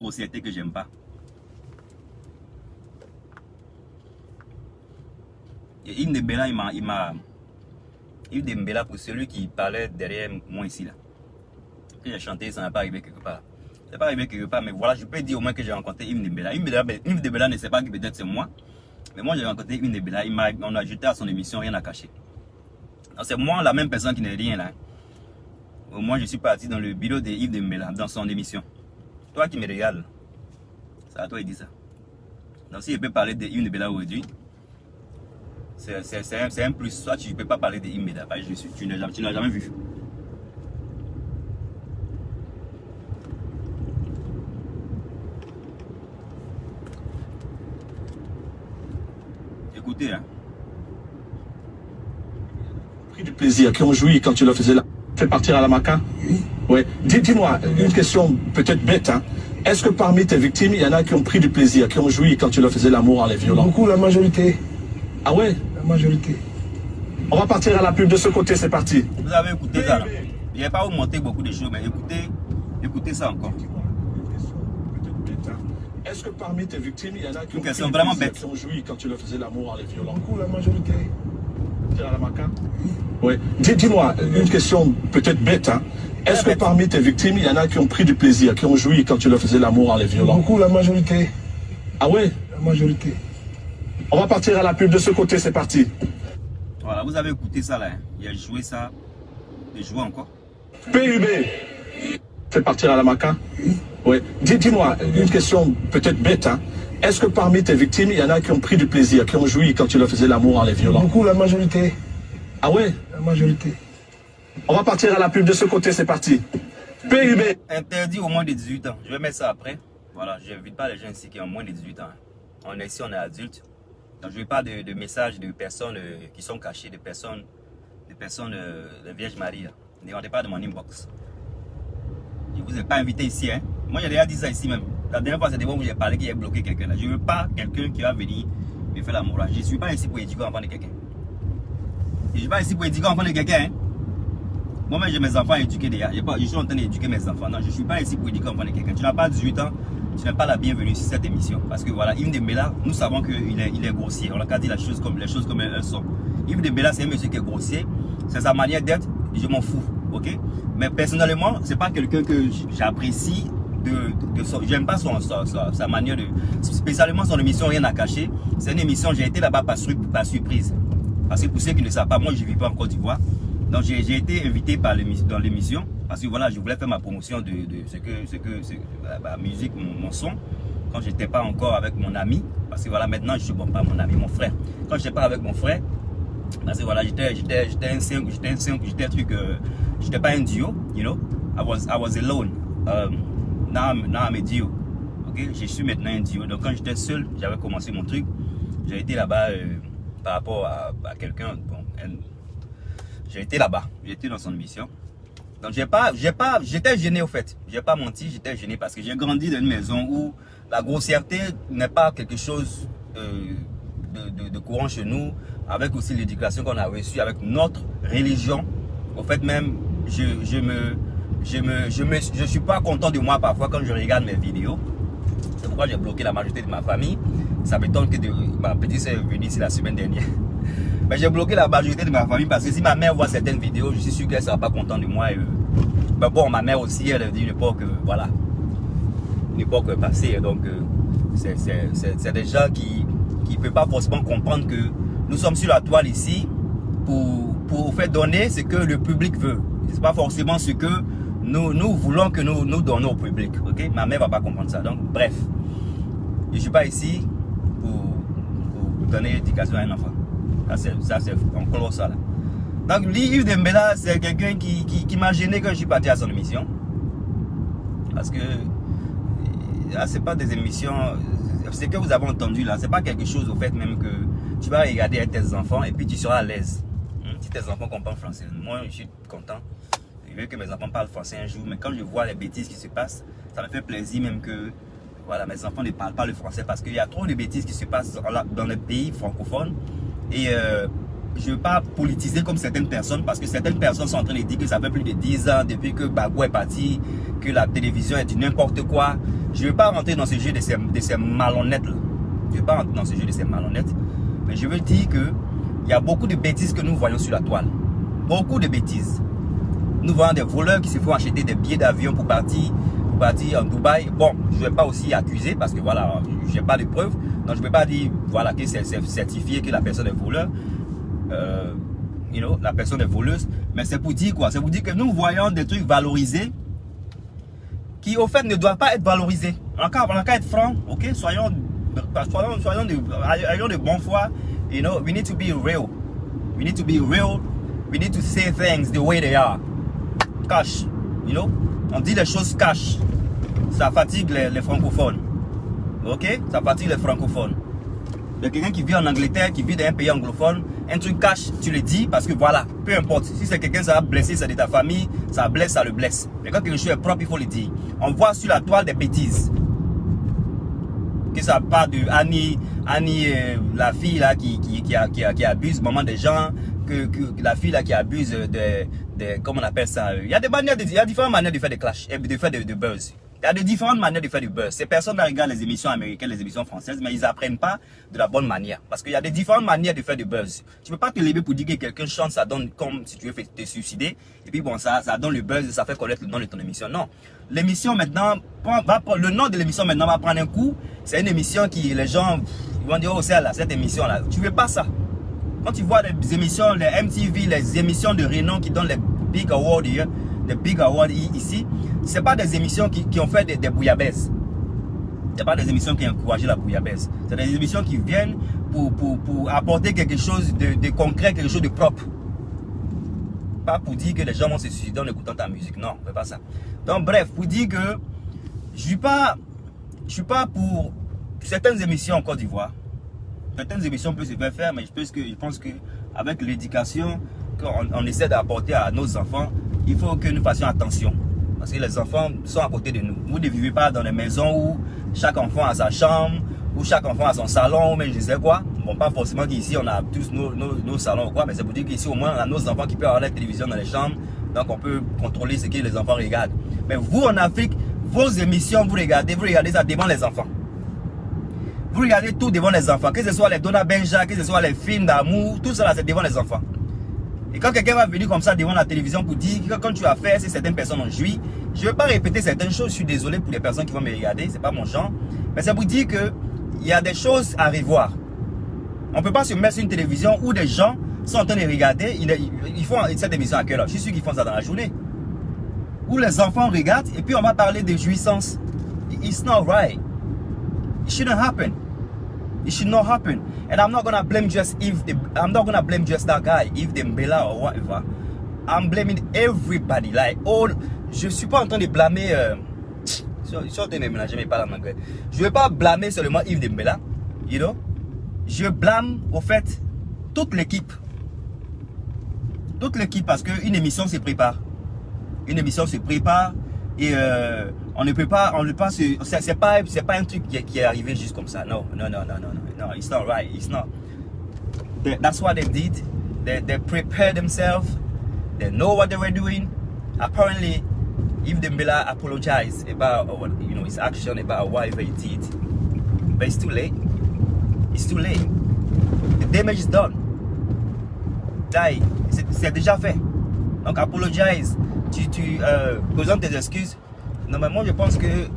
grossièreté que j'aime pas. Et Ibn Dembélé, Ibn Dembélé, pour celui qui parlait derrière moi ici là. Que j'ai chanté, ça n'a pas arrivé quelque part. Ça n'a pas arrivé quelque part, mais voilà, je peux dire au moins que j'ai rencontré Ibn Dembélé. Ibn Dembélé ne sait pas que peut-être c'est moi. Mais moi j'ai rencontré Ibn Dembélé, on a ajouté à son émission Rien à cacher. C'est moi la même personne qui n'est rien là. Moi je suis parti dans le bureau de Ibn Dembélé, dans son émission. Toi qui me regardes, c'est à toi il dit ça. Donc si je peux parler de Ibn Dembélé aujourd'hui, c'est un plus. Soit tu ne peux pas parler de Ibn Dembélé, tu n'as jamais vu. Écoutez, hein. Pris du plaisir, qui ont joui quand tu le faisais là. Fait partir à la Maca? Oui. Ouais. Dis-moi, une question peut-être bête, hein. Est-ce que parmi tes victimes, il y en a qui ont pris du plaisir, qui ont joui quand tu leur faisais l'amour en les violant? Beaucoup, la majorité. Ah ouais? La majorité. On va partir à la pub de ce côté, c'est parti. Vous avez écouté ça là. Il n'y a pas monté beaucoup de choses, mais écoutez ça encore. Est-ce que parmi tes victimes, il y en a qui ont, question vraiment bête, qui ont joui quand tu leur faisais l'amour en les violant? Beaucoup, la majorité. À la Maca? Oui. Dis-moi, une question peut-être bête, hein. Est-ce que parmi tes victimes, il y en a qui ont pris du plaisir, qui ont joui quand tu leur faisais l'amour en les violant? Beaucoup, la majorité. Ah ouais? La majorité. On va partir à la pub de ce côté, c'est parti. Voilà, vous avez écouté ça là. Hein. Il a joué ça. Il joue encore. PUB. Fait partir à la Maca? Oui. Dis-moi, une question peut-être bête, hein. Est-ce que parmi tes victimes, il y en a qui ont pris du plaisir, qui ont joui quand tu leur faisais l'amour en les violant? Beaucoup, la majorité. Ah ouais? La majorité. On va partir à la pub de ce côté, c'est parti. PUB. Interdit au moins de 18 ans. Je vais mettre ça après. Voilà, je n'invite pas les gens ici qui ont moins de 18 ans. On est ici, on est adultes. Donc je ne veux pas de messages de personnes qui sont cachées, de personnes, de Vierge Marie. Ne rentrez pas de mon inbox. Je ne vous ai pas invité ici. Hein. Moi, j'ai déjà dit ça ici même. La dernière fois, c'était moi où j'ai parlé qu'il a bloqué quelqu'un. Je ne veux pas quelqu'un qui va venir me faire la morale. Je ne suis pas ici pour éduquer l'enfant de quelqu'un. Je ne suis pas ici pour éduquer l'enfant de quelqu'un. Hein. Moi-même, j'ai mes enfants éduqués déjà. Je suis en train d'éduquer mes enfants. Non, je ne suis pas ici pour éduquer l'enfant de quelqu'un. Tu n'as pas 18 ans, tu n'es pas la bienvenue sur cette émission. Parce que voilà, Ibn Dembélé, nous savons qu'il est grossier. On n'a qu'à dire les choses comme elles sont. Ibn Dembélé, c'est un monsieur qui est grossier. C'est sa manière d'être. Je m'en fous. Ok? Mais personnellement, ce n'est pas quelqu'un que j'apprécie. J'aime pas sa manière de... Spécialement son émission Rien à cacher. C'est une émission, j'ai été là-bas par surprise. Parce que pour ceux qui ne savent pas, moi je ne vis pas en Côte d'Ivoire. Donc j'ai été invité dans l'émission. Parce que voilà, je voulais faire ma promotion de ma musique, mon son. Quand je n'étais pas encore avec mon ami. Parce que voilà, maintenant je suis bon, pas mon ami, mon frère. Quand je n'étais pas avec mon frère, parce que voilà, j'étais pas un duo, you know. I was alone. Now I'm a duo. Ok, je suis maintenant un duo. Donc quand j'étais seul, j'avais commencé mon truc. J'ai été là-bas par rapport à quelqu'un. Bon, j'ai été là-bas. J'étais dans son émission. Donc j'étais gêné au fait. J'ai pas menti, j'étais gêné parce que j'ai grandi dans une maison où la grossièreté n'est pas quelque chose de courant chez nous. Avec aussi l'éducation qu'on a reçue avec notre religion. Au fait même, je suis pas content de moi parfois quand je regarde mes vidéos. C'est pourquoi j'ai bloqué la majorité de ma famille. Ça m'étonne que ma petite soeur est venue ici la semaine dernière. Mais j'ai bloqué la majorité de ma famille parce que si ma mère voit certaines vidéos, je suis sûr qu'elle ne sera pas contente de moi. Mais bon, ma mère aussi, elle a dit une époque, voilà, une époque passée. Donc, c'est des gens qui ne peuvent pas forcément comprendre que nous sommes sur la toile ici pour faire donner ce que le public veut. Ce n'est pas forcément ce que nous voulons que nous donnons au public. Okay? Ma mère ne va pas comprendre ça. Donc, bref, je ne suis pas ici pour donner l'éducation à un enfant. Ça, c'est encore ça. Là. Donc, Ibn Dembélé, c'est quelqu'un qui m'a gêné quand je suis parti à son émission. Parce que là, ce n'est pas des émissions. Ce que vous avez entendu là, ce n'est pas quelque chose au fait même que tu vas regarder avec tes enfants et puis tu seras à l'aise. Si tes enfants comprennent français, moi je suis content. Je veux que mes enfants parlent français un jour, mais quand je vois les bêtises qui se passent, ça me fait plaisir même que voilà, mes enfants ne parlent pas le français parce qu'il y a trop de bêtises qui se passent dans les pays francophones. Et politiser comme certaines personnes, parce que certaines personnes sont en train de dire que ça fait plus de 10 ans depuis que Gbagbo est parti, que la télévision est du n'importe quoi. Je ne veux pas rentrer dans ce jeu de ces malhonnêtes là. Je ne veux pas rentrer dans ce jeu de ces malhonnêtes. Mais je veux dire que il y a beaucoup de bêtises que nous voyons sur la toile. Beaucoup de bêtises. Nous voyons des voleurs qui se font acheter des billets d'avion pour partir en Dubaï. Bon, je ne vais pas aussi accuser parce que voilà, je n'ai pas de preuves. Donc je ne peux pas dire voilà, que c'est certifié que la personne est voleur. La personne est voleuse. Mais c'est pour dire quoi? C'est pour dire que nous voyons des trucs valorisés qui au fait ne doivent pas être valorisés. On n'a qu'à être franc, ok? Soyons de bonne foi. You know, we need to be real. We need to be real. We need to say things the way they are. Cash, you know? On dit les choses cash. Ça fatigue les francophones. Ok? Ça fatigue les francophones. Il y a quelqu'un qui vit en Angleterre, qui vit dans un pays anglophone, un truc cash, tu le dis parce que voilà, peu importe. Si c'est quelqu'un, ça va blesser, c'est de ta famille, ça blesse, ça le blesse. Mais quand quelque chose est propre, il faut le dire. On voit sur la toile des bêtises. Que ça part de Annie, la fille là qui abuse maman des gens, que la fille là qui abuse de comment on appelle ça. Il y a différentes manières de faire des clashs, de faire de buzz. Il y a de différentes manières de faire du buzz. Ces personnes regardent les émissions américaines, les émissions françaises, mais ils n'apprennent pas de la bonne manière. Parce qu'il y a des différentes manières de faire du buzz. Tu ne peux pas te lever pour dire que quelqu'un chante, ça donne comme si tu veux te suicider. Et puis bon, ça donne le buzz et ça fait connaître le nom de ton émission. Non. L'émission maintenant, le nom de l'émission maintenant va prendre un coup. C'est une émission qui, les gens ils vont dire, oh c'est là, cette émission-là. Tu ne veux pas ça. Quand tu vois les émissions, les MTV, les émissions de renom qui donnent les big awards hier, les big awards ici, c'est pas des émissions qui ont fait des bouillabaisse. C'est pas des émissions qui encouragent la bouillabaisse. C'est des émissions qui viennent pour apporter quelque chose de concret, quelque chose de propre. Pas pour dire que les gens vont se suicider en écoutant ta musique. Non, on fait pas ça. Donc bref, pour dire que je suis pas pour certaines émissions en Côte d'Ivoire. Certaines émissions peuvent se faire, mais je pense que avec l'éducation qu'on essaie d'apporter à nos enfants, il faut que nous fassions attention. Parce que les enfants sont à côté de nous. Vous ne vivez pas dans des maisons où chaque enfant a sa chambre, où chaque enfant a son salon, mais je sais quoi. Bon, pas forcément qu'ici on a tous nos salons ou quoi, mais c'est pour dire qu'ici au moins on a nos enfants qui peuvent avoir la télévision dans les chambres. Donc on peut contrôler ce que les enfants regardent. Mais vous en Afrique, vos émissions, vous regardez ça devant les enfants. Vous regardez tout devant les enfants. Que ce soit les Dona Benja, que ce soit les films d'amour, tout ça c'est devant les enfants. Et quand quelqu'un va venir comme ça devant la télévision pour dire que quand tu as fait, si certaines personnes ont joui, je ne vais pas répéter certaines choses, je suis désolé pour les personnes qui vont me regarder, c'est pas mon genre. Mais c'est pour dire qu'il y a des choses à revoir. On ne peut pas se mettre sur une télévision où des gens sont en train de regarder, ils font cette émission à quelle heure? Je suis sûr qu'ils font ça dans la journée. Où les enfants regardent et puis on va parler de jouissance. It's not right. It shouldn't happen. It should not happen, and I'm not gonna blame just that guy, Yves Dembélé or whatever. I'm blaming everybody, like all. Je suis pas en train de blâmer. Je vais pas blâmer seulement Yves Dembélé, you know. Je blâme au fait toute l'équipe. Toute l'équipe parce qu'une émission se prépare. Une émission se prépare et on ne peut pas c'est pas un truc qui est arrivé juste comme ça. No, it's not right. It's not. That's what they did. They prepared themselves. They know what they were doing. Apparently, Yves Dembélé apologized about his action, about whatever he did. But it's too late. It's too late. The damage is done. C'est déjà fait. Donc apologize. Tu présentes tes excuses. Normalement, je pense que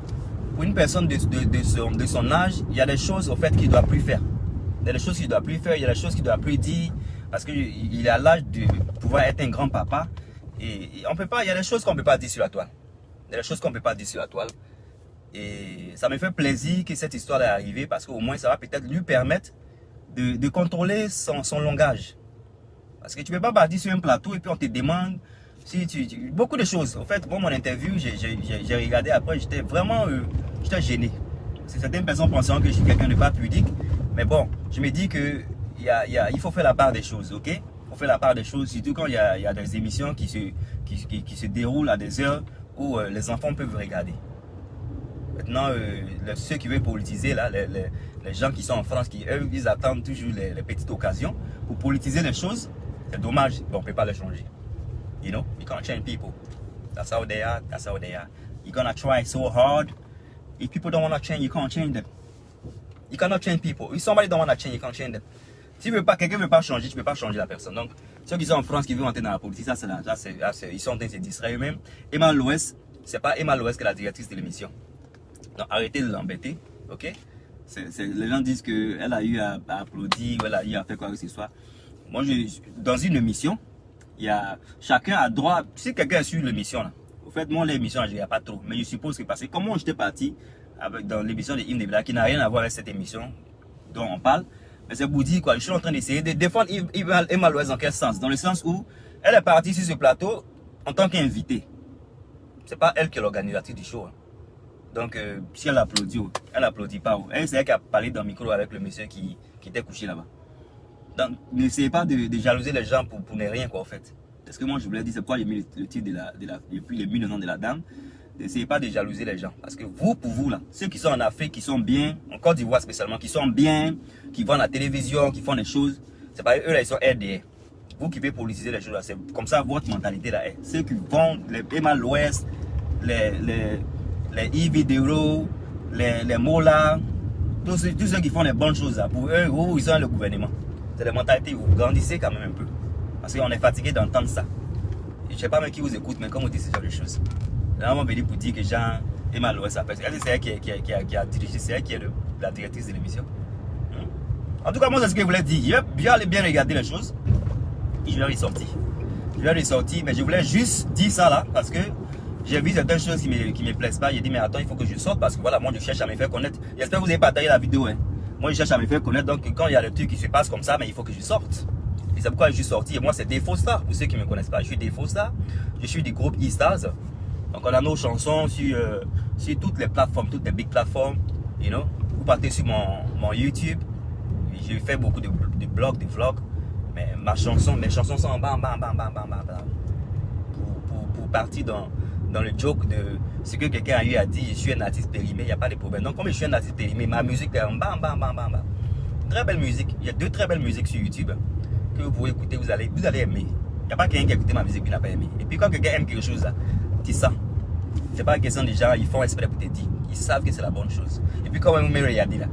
pour une personne de son âge, il y a des choses au fait qu'il ne doit plus faire. Il y a des choses qu'il ne doit plus faire, il y a des choses qu'il ne doit plus dire. Parce qu'il est à l'âge de pouvoir être un grand papa. Et on peut pas, il y a des choses qu'on ne peut pas dire sur la toile. Il y a des choses qu'on ne peut pas dire sur la toile. Et ça me fait plaisir que cette histoire est arrivée parce qu'au moins ça va peut-être lui permettre de contrôler son langage. Parce que tu ne peux pas partir sur un plateau et puis on te demande beaucoup de choses. En fait, bon, mon interview, j'ai regardé après, j'étais vraiment j'étais gêné. Certaines personnes penseront que je suis quelqu'un de pas pudique. Mais bon, je me dis que il faut faire la part des choses, ok? Il faut faire la part des choses, surtout quand il y a des émissions qui se déroulent à des heures où les enfants peuvent regarder. Maintenant, ceux qui veulent politiser, là, les gens qui sont en France, eux, ils attendent toujours les petites occasions pour politiser les choses. C'est dommage, bon, on ne peut pas les changer. You know, you can't change people. That's how they are, that's how they are. You're gonna try so hard. If people don't want to change, you can't change them. You cannot change people. If somebody don't want to change, you can't change them. Si quelqu'un ne veut pas changer, tu ne peux pas changer la personne. Donc, ceux qui sont en France, qui veulent entrer dans la politique, ils sont en train de se distraire eux-mêmes. Emma Loès, c'est pas Emma Loès qui est la directrice de l'émission. Donc, arrêtez de l'embêter, ok? Les gens disent qu'elle a eu à applaudir, ou elle a eu à faire quoi que ce soit. Moi, dans une émission, chacun a droit. Si quelqu'un suit l'émission, là, au fait, moi, l'émission, je n'y a pas trop. Mais je suppose que parce que comment j'étais parti dans l'émission de Ibn Ebla, qui n'a rien à voir avec cette émission dont on parle, mais c'est pour dire quoi, je suis en train d'essayer de défendre Emma Loès dans quel sens? Dans le sens où elle est partie sur ce plateau en tant qu'invitée. C'est pas elle qui est l'organisatrice du show. Hein. Donc, si elle applaudit pas. Elle, c'est elle qui a parlé dans le micro avec le monsieur qui était couché là-bas. Donc, n'essayez pas de jalouser les gens pour ne rien, quoi, en fait. Parce que moi, je voulais dire, c'est pourquoi j'ai mis le titre et puis j'ai mis le nom de la dame. N'essayez pas de jalouser les gens. Parce que vous, pour vous, là, ceux qui sont en Afrique, qui sont bien, en Côte d'Ivoire spécialement, qui sont bien, qui vont à la télévision, qui font des choses, c'est pas eux, là, ils sont RDR. Vous qui pouvez politiser les choses, là, c'est comme ça votre mentalité, là, est. Ceux qui vont, les Emma Loès, les e-vidéos, les Mola, tous ceux qui font les bonnes choses, là, pour eux, ils sont le gouvernement. C'est la mentalité, vous grandissez quand même un peu. Parce qu'on est fatigué d'entendre ça. Je ne sais pas même qui vous écoute, mais comment on dit ce genre de choses. Là, on va venir pour dire que Jean Emma Loès s'appelle. C'est elle qui a dirigé, c'est elle qui est la directrice de l'émission. En tout cas, moi, c'est ce que je voulais dire. Je vais aller bien regarder les choses. Et je vais ressortir. Mais je voulais juste dire ça là, parce que j'ai vu certaines choses qui me plaisent pas. J'ai dit, mais attends, il faut que je sorte, parce que voilà, moi, je cherche à me faire connaître. J'espère que vous avez partagé la vidéo. Hein. Moi, je cherche à me faire connaître. Donc, quand il y a des trucs qui se passent comme ça, mais il faut que je sorte. Et c'est pourquoi je suis sorti. Et moi, c'est Défaut Star. Pour ceux qui ne me connaissent pas, je suis Défaut Star. Je suis du groupe E-Stars. Donc, on a nos chansons sur toutes les plateformes, toutes les big plateformes. You know? Vous partez sur mon YouTube. J'ai fait beaucoup de blogs, de vlogs. Mais mes chansons sont en bas. Pour partir dans le joke de ce que quelqu'un a eu à dire, je suis un artiste périmé, il n'y a pas de problème. Donc, comme je suis un artiste périmé, ma musique est en bas. Très belle musique. Il y a 2 très belles musiques sur YouTube que vous pouvez écouter, vous allez aimer. Il n'y a pas quelqu'un qui a écouté ma musique qui n'a pas aimé. Et puis quand quelqu'un aime quelque chose, là, tu sens. C'est pas une question de gens, ils font exprès pour te dire. Ils savent que c'est la bonne chose. Et puis quand vous me regardez là,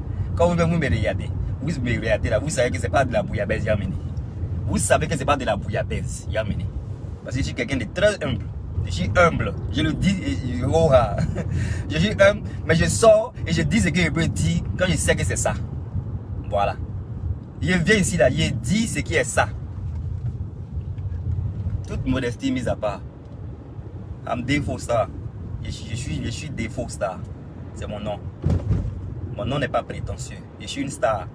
vous savez que c'est pas de la bouillabaisse qui a mené. Vous savez que c'est pas de la bouillabaisse qui a mené. Parce que je suis quelqu'un de très humble. Je suis humble. Je le dis, je suis humble, mais je sors et je dis ce que je peux dire quand je sais que c'est ça. Voilà. Je viens ici là, je dis ce qui est ça. Toute modestie mise à part. I'm Défaut Star. Je suis Défaut Star. C'est mon nom. Mon nom n'est pas prétentieux. Je suis une star.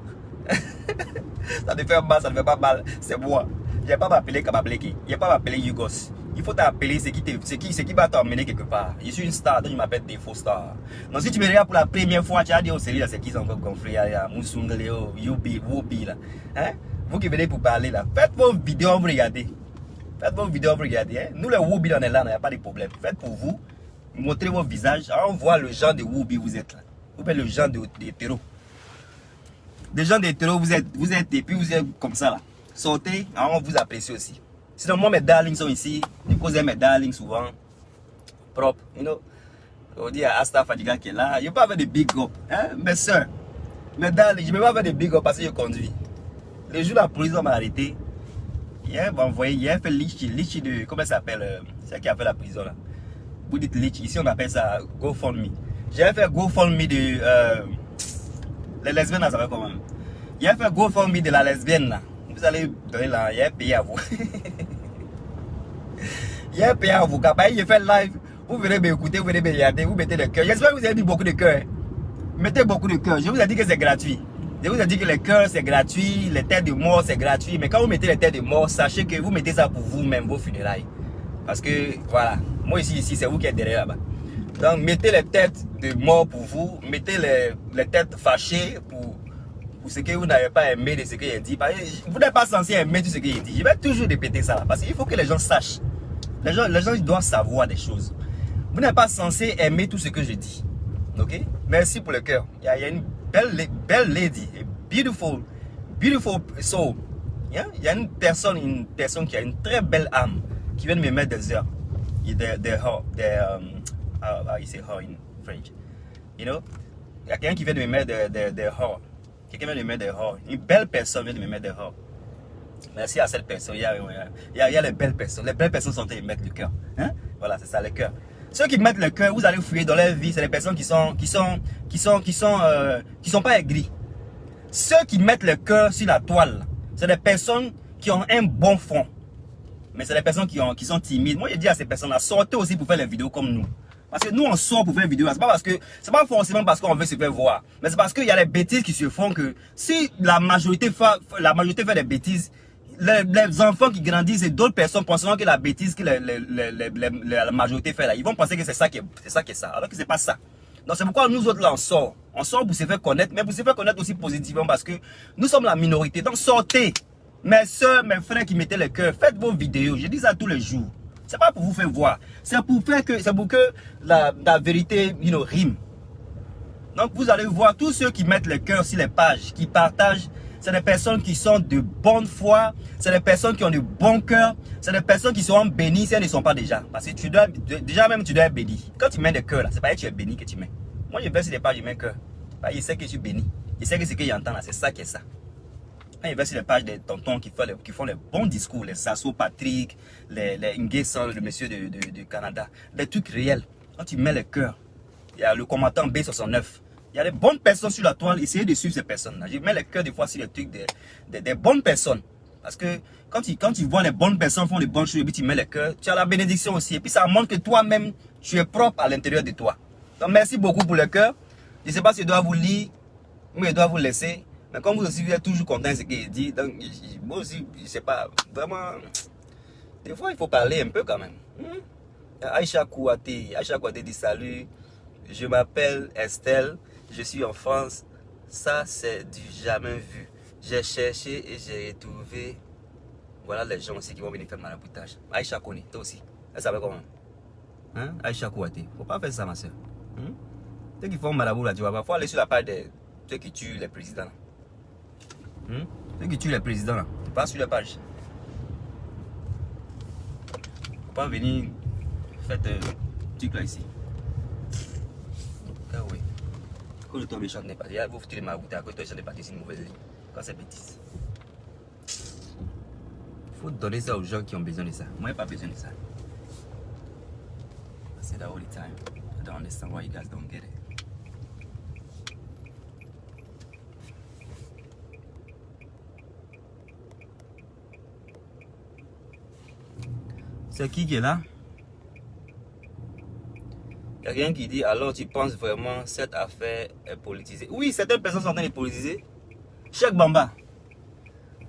Ça te fait mal, ça ne fait pas mal. C'est moi. Je ne vais pas m'appeler Kabableki. Je ne vais pas m'appeler Yugos. Il faut t'appeler ce qui va t'emmener quelque part. Je suis une star, donc je m'appelle Défaut Star. Donc si tu me regardes pour la première fois, tu as dit, oh, c'est qui sont encore gonflés, Moussoungle, Youbi, Woubi là. Hein? Vous qui venez pour parler là, faites vos vidéos, vous regardez. Faites vos vidéos, vous regardez. Hein? Nous les Woubi, on est là, il n'y a pas de problème. Faites pour vous, montrez vos visages, on voit le genre de Woubi vous êtes là. Vous faites le genre d'hétéro. Des gens d'hétéro, vous êtes et puis vous êtes comme ça là. Sortez, on vous apprécie aussi. Sinon, moi, mes darlings sont ici. Je pose mes darlings souvent. Propre, you know. On dit à Asta Fadiga qui est là. Je ne peux pas faire de big up. Hein? Mes soeurs, mes darlings, je ne peux pas faire de big up parce que je conduis. Le jour où la police m'a arrêté, il a fait Litchi de. Comment ça s'appelle? C'est qui a fait la prison là. Vous dites Litchi. Ici, on appelle ça GoFundMe. J'ai fait GoFundMe de. Les lesbiennes, ça va comment même. Il a fait GoFundMe de la lesbienne là. Vous allez donner là, il y a payé à vous. Il y a payé à vous. Quand il fait live, vous venez m'écouter, vous venez me regarder, vous mettez le cœur. J'espère que vous avez mis beaucoup de cœur. Mettez beaucoup de cœur. Je vous ai dit que c'est gratuit. Je vous ai dit que les cœurs c'est gratuit, les têtes de mort c'est gratuit. Mais quand vous mettez les têtes de mort, sachez que vous mettez ça pour vous-même, vos funérailles. Parce que voilà, moi ici c'est vous qui êtes derrière là-bas. Donc mettez les têtes de mort pour vous, mettez les têtes fâchées pour ce que vous n'avez pas aimé de ce que j'ai dit. Vous n'êtes pas censé aimer tout ce que j'ai dit. Je vais toujours répéter ça là, parce qu'il faut que les gens sachent. Les gens ils doivent savoir des choses. Vous n'êtes pas censé aimer tout ce que je dis. Ok? Merci pour le cœur. Il y a une belle lady, a beautiful soul. Yeah? Il y a une personne qui a une très belle âme qui vient de me mettre des heures. How you say how in French? You know? Il y a quelqu'un qui vient de me mettre des heures. Quelqu'un vient de me mettre des heures. Une belle personne vient de me mettre des heures. Merci à cette personne. Il y a les belles personnes. Les belles personnes sont en train de mettre le cœur. Hein? Voilà, c'est ça, le cœur. Ceux qui mettent le cœur, vous allez fouiller dans leur vie, c'est les personnes qui sont pas aigris. Ceux qui mettent le cœur sur la toile, c'est des personnes qui ont un bon fond. Mais c'est des personnes qui sont timides. Moi, je dis à ces personnes-là, sortez aussi pour faire les vidéos comme nous. Parce que nous, on sort pour faire des vidéos. C'est pas forcément parce qu'on veut se faire voir. Mais c'est parce qu'il y a des bêtises qui se font que si la majorité fait des bêtises, les enfants qui grandissent et d'autres personnes pensant que la bêtise que la majorité fait là, ils vont penser que c'est ça qui est ça. Alors que c'est pas ça. Donc c'est pourquoi nous autres là on sort. On sort pour se faire connaître, mais pour se faire connaître aussi positivement parce que nous sommes la minorité. Donc sortez. Mes soeurs, mes frères qui mettaient le cœur, faites vos vidéos. Je dis ça tous les jours. C'est pas pour vous faire voir. C'est pour que la vérité, rime. Donc vous allez voir tous ceux qui mettent le cœur sur les pages, qui partagent. C'est des personnes qui sont de bonne foi. C'est des personnes qui ont de bon cœur. C'est des personnes qui seront bénies si elles ne sont pas déjà. Parce que tu dois être béni. Quand tu mets le cœur là, c'est pas que tu es béni que tu mets. Moi je vais sur les pages, je mets cœur. Il sait que je suis béni. Il sait que ce qu'il entend là, c'est ça qui est ça. Quand il va sur les pages des tontons qui font les bons discours, les Sasso Patrick, les Nguessan, le monsieur du Canada, des trucs réels. Quand tu mets le cœur, il y a le commentant B69. Il y a des bonnes personnes sur la toile, essayez de suivre ces personnes-là. Je mets le cœur des fois sur les trucs des bonnes personnes. Parce que quand tu vois les bonnes personnes font les bonnes choses et puis tu mets le cœur, tu as la bénédiction aussi. Et puis ça montre que toi-même, tu es propre à l'intérieur de toi. Donc merci beaucoup pour le cœur. Je ne sais pas si je dois vous lire ou je dois vous laisser. Mais comme vous aussi, vous êtes toujours content de ce qu'il dit. Donc moi aussi, je ne sais pas, vraiment, des fois il faut parler un peu quand même. Aïcha Kouate dit salut, je m'appelle Estelle. Je suis en France, ça c'est du jamais vu. J'ai cherché et j'ai trouvé. Voilà les gens aussi qui vont venir faire maraboutage. Aïcha Kone, toi aussi. Elle savait comment? Hein? Aïcha Kouate. Faut pas faire ça, ma soeur. Ceux qui font marabout là, tu vois, faut aller sur la page de ceux qui tuent les présidents là. Ceux qui tuent les présidents là. Pas sur la page. Faut pas venir faire des trucs là ici. Ah oui. Quand le temps méchant n'est pas là, vous foutez les maraboutés à côté, ça n'est pas c'est une mauvaise ligne. Quand c'est bêtise. Il faut donner ça aux gens qui ont besoin de ça. Moi, j'ai pas besoin de ça. I say that all the time. I don't understand why you guys don't get it. C'est qui est là? Il y a quelqu'un qui dit, alors tu penses vraiment cette affaire est politisée? Oui, certaines personnes sont en train de politiser. Cheikh Bamba.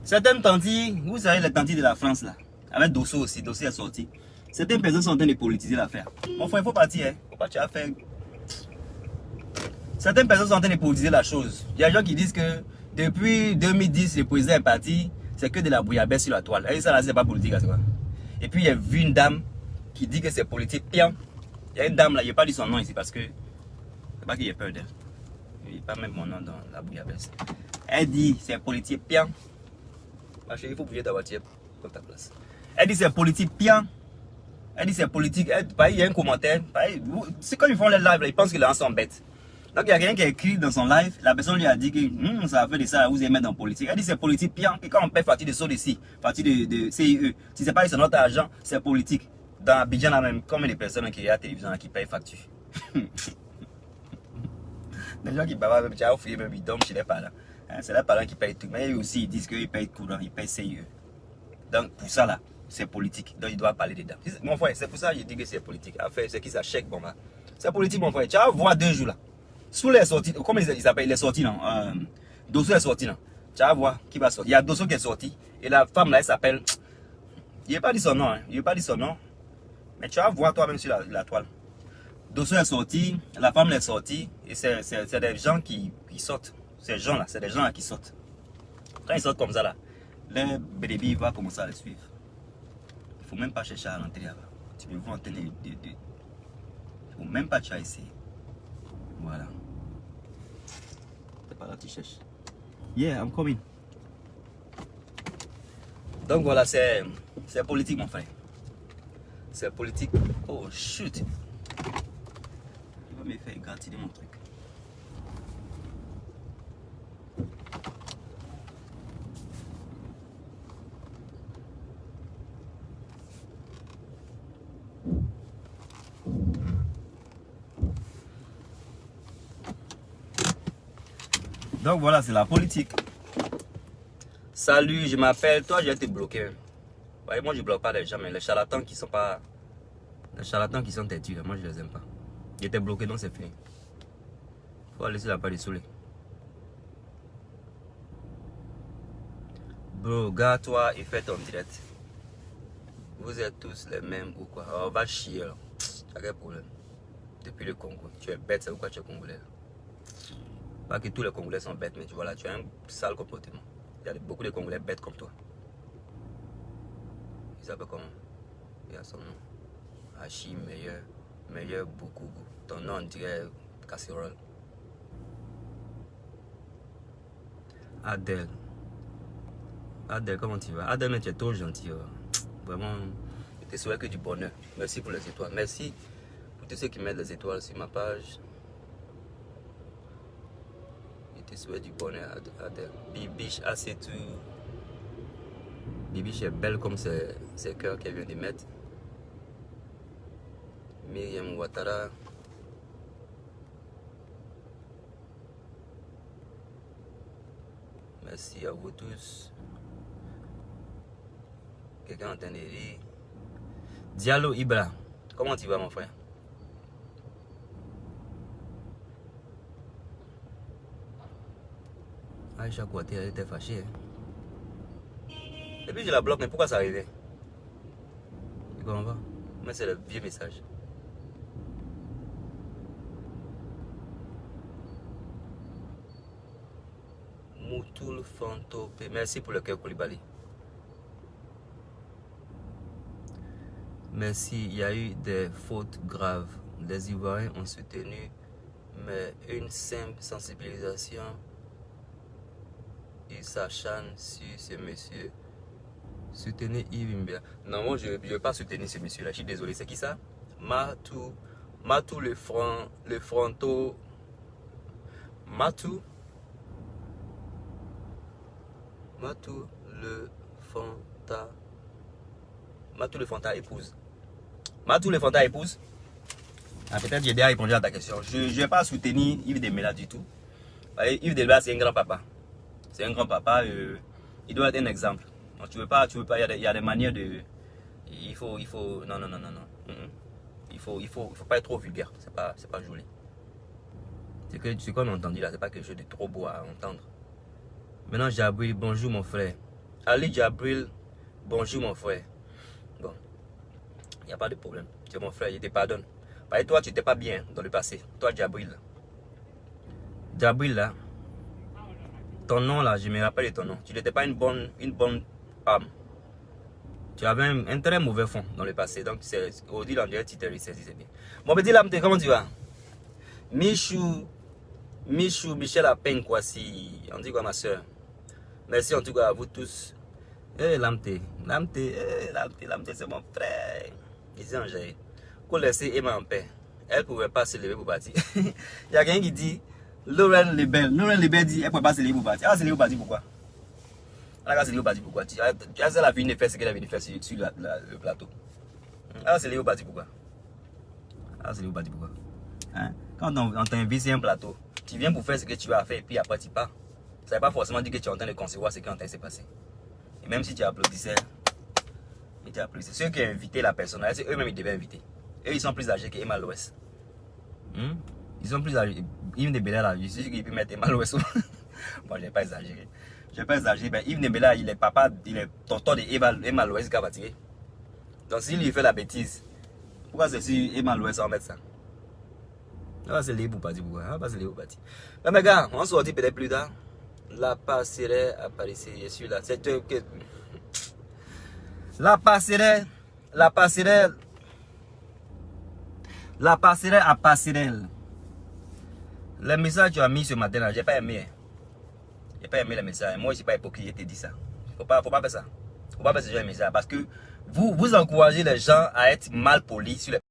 Certaines tantis, vous savez les tantis de la France là, avec Dosso aussi, Dosso est sorti. Certaines personnes sont en train de politiser l'affaire. Mon frère, il faut partir, hein. Faut pas tu as fait. Certaines personnes sont en train de politiser la chose. Il y a des gens qui disent que depuis 2010, le président est parti, c'est que de la bouillabaisse sur la toile. Et ça là, c'est pas politique, c'est quoi? Et puis il y a vu une dame qui dit que c'est politique. Bien. Il y a une dame là, je n'ai pas dit son nom ici parce que c'est pas qu'il y ait peur d'elle. Il n'y a pas même mon nom dans la bouillabaisse. Elle dit c'est politique bien. Ma chérie, il faut bouger ta voiture pour ta place. Elle dit c'est politique bien. Elle dit c'est politique. Il y a un commentaire. C'est quand ils font les lives, ils pensent que les gens sont bêtes. Donc il y a quelqu'un qui a écrit dans son live, la personne lui a dit que ça a fait de ça, vous allez mettre dans politique. Elle dit c'est politique bien. Et quand on paie partie de SODECI, partie de CIE, si c'est pas c'est notre argent, c'est politique. Dans Abidjan, là même, combien de personnes qui regardent la télévision qui payent facture? Les gens qui parlent même, tu as offert même, ils dorment chez les parents. Hein, c'est les parents qui payent tout. Mais eux aussi, ils disent qu'ils payent courant, ils payent CIE. Donc, pour ça, là, c'est politique. Donc, ils doivent parler dedans. Mon frère, c'est pour ça que je dis que c'est politique. Enfin, c'est qui ça chèque, bon, là. C'est politique, mon frère. Tu vas voir 2 jours, là. Sous les sorties, comment ils s'appellent les sorties, là? Dosso est sorti, là. Tu vas voir qui va sortir. Il y a Dosso qui est sorti. Et la femme, là, elle s'appelle. Il n'a pas dit son nom, hein. Il n'a pas dit son nom. Mais tu vas voir toi-même sur la toile. Dosso est sorti, la femme est sortie, et c'est des gens qui sortent. Ces gens-là, c'est des gens là qui sortent. Quand ils sortent comme ça, là, le bébé va commencer à les suivre. Il ne faut même pas chercher à rentrer là-bas. Tu peux voir en train de. Il ne faut même pas essayer. Voilà. C'est pas là que tu cherches. Yeah, I'm coming. Donc voilà, c'est politique, mon frère. C'est politique. Oh, shoot. Il va me faire gratiner mon truc. Donc voilà, c'est la politique. Salut, je m'appelle. Toi, j'ai été bloqué. Ouais, moi, je bloque pas les gens, mais les charlatans qui sont pas. Les charlatans qui sont têtus, moi, je les aime pas. J'étais bloqué, donc c'est fini. Faut laisser la part du soleil. Bro, gars-toi et fais ton direct. Vous êtes tous les mêmes ou quoi? Oh, va chier alors. T'as quel problème? Depuis le Congo. Tu es bête, c'est pourquoi tu es congolais. Pas que tous les Congolais sont bêtes, mais tu vois là, tu as un sale comportement. Il y a beaucoup de Congolais bêtes comme toi. Il s'appelle comment? Il a son nom. Hachi, meilleur beaucoup. Ton nom, on dirait casserole. Adèle. Adèle, comment tu vas? Adèle, mais tu es trop gentil. Vraiment, je te souhaite que du bonheur. Merci pour les étoiles. Merci pour tous ceux qui mettent les étoiles sur ma page. Je te souhaite du bonheur, Adèle. Bibiche, assez tout. Bibiche est belle comme ses cœurs qu'elle vient de mettre. Myriam Ouattara. Merci à vous tous. Quelqu'un entend des rires. Diallo Ibra, comment tu vas mon frère? Aïcha Kouaté, elle était fâchée. Et puis je la bloque, mais pourquoi ça arrivait? Tu comprends pas? Mais c'est le vieux message. Moutoul Fantopé, merci pour le cœur Koulibaly. Merci, il y a eu des fautes graves. Les Ivoiriens ont soutenu, mais une simple sensibilisation, ils s'acharnent sur ce monsieur. Soutenez Yves Mbia. Non, moi je ne vais pas soutenir ce monsieur-là, je suis désolé. C'est qui ça? Matou le fronto. Matou le Fanta épouse. Matou le Fanta épouse. Ah, peut-être j'ai déjà répondu à ta question. Je ne vais pas soutenir Yves Dembélé du tout. Yves Dembélé, c'est un grand papa. C'est un grand papa. Il doit être un exemple. Donc, tu veux pas. Il y a des manières de. Il faut. Non. Il faut pas être trop vulgaire. C'est pas joli. Ce qu'on a entendu là, c'est pas quelque chose de trop beau à entendre. Maintenant, Jabril, bonjour mon frère. Ali Jabril, bonjour mon frère. Bon, il n'y a pas de problème. Tu es mon frère, je te pardonne. Parce que toi, tu n'étais pas bien dans le passé. Toi, Jabril. Jabril, là, ton nom, là, je me rappelle de ton nom. Tu n'étais pas une bonne âme. Tu avais un très mauvais fond dans le passé. Donc, aujourd'hui, on dirait que tu t'es ressaisi, c'est bien. Bon, petit Lamte, comment tu vas? Michou, Michel Apen, quoi, si. On dit quoi, ma soeur? Merci en tout cas à vous tous. Lamte, c'est mon frère. Ici, Angèle. Qu'on laisse Emma en paix. Elle ne pouvait pas se lever pour partir. Il y a quelqu'un qui dit, Laurent Lebel dit, elle ne pouvait pas se lever pour partir. Elle se lever pour partir pourquoi? Elle va se lever pour partir pourquoi? Tu as la vie de faire ce qu'elle a venu faire sur le plateau. Elle va se lever pour partir pourquoi? Hein? Quand on t'invite sur un plateau, tu viens pour faire ce que tu as fait et puis après tu pars. Ça ne veut pas forcément dire que tu es en train de concevoir ce qui est en train de se passer. Et même si tu applaudissais, ceux qui ont invité la personne, c'est eux-mêmes qui devaient inviter. Eux, ils sont plus âgés qu'Emma Loès. Ils sont plus âgés. Yves Dembélé là, je suis sûr qu'il peut mettre Emma Loès. Bon, je n'ai pas exagéré. Ben, Yves Dembélé, il est papa, il est tonton de Emma Loès qui va tirer. Donc s'il lui fait la bêtise, pourquoi c'est sur Emma Loès en mettre ça? On va se lever pour partir. Mais mes gars, on se retrouve peut-être plus tard. La passerelle apparaissait, je suis là. C'est que la passerelle à passerelle. Le message que tu as mis ce matin là, j'ai pas aimé. J'ai pas aimé le message. Moi, je suis pas hypocrite, je te dis ça. Faut pas faire ça. Faut pas faire ce genre de message parce que vous encouragez les gens à être mal polis sur les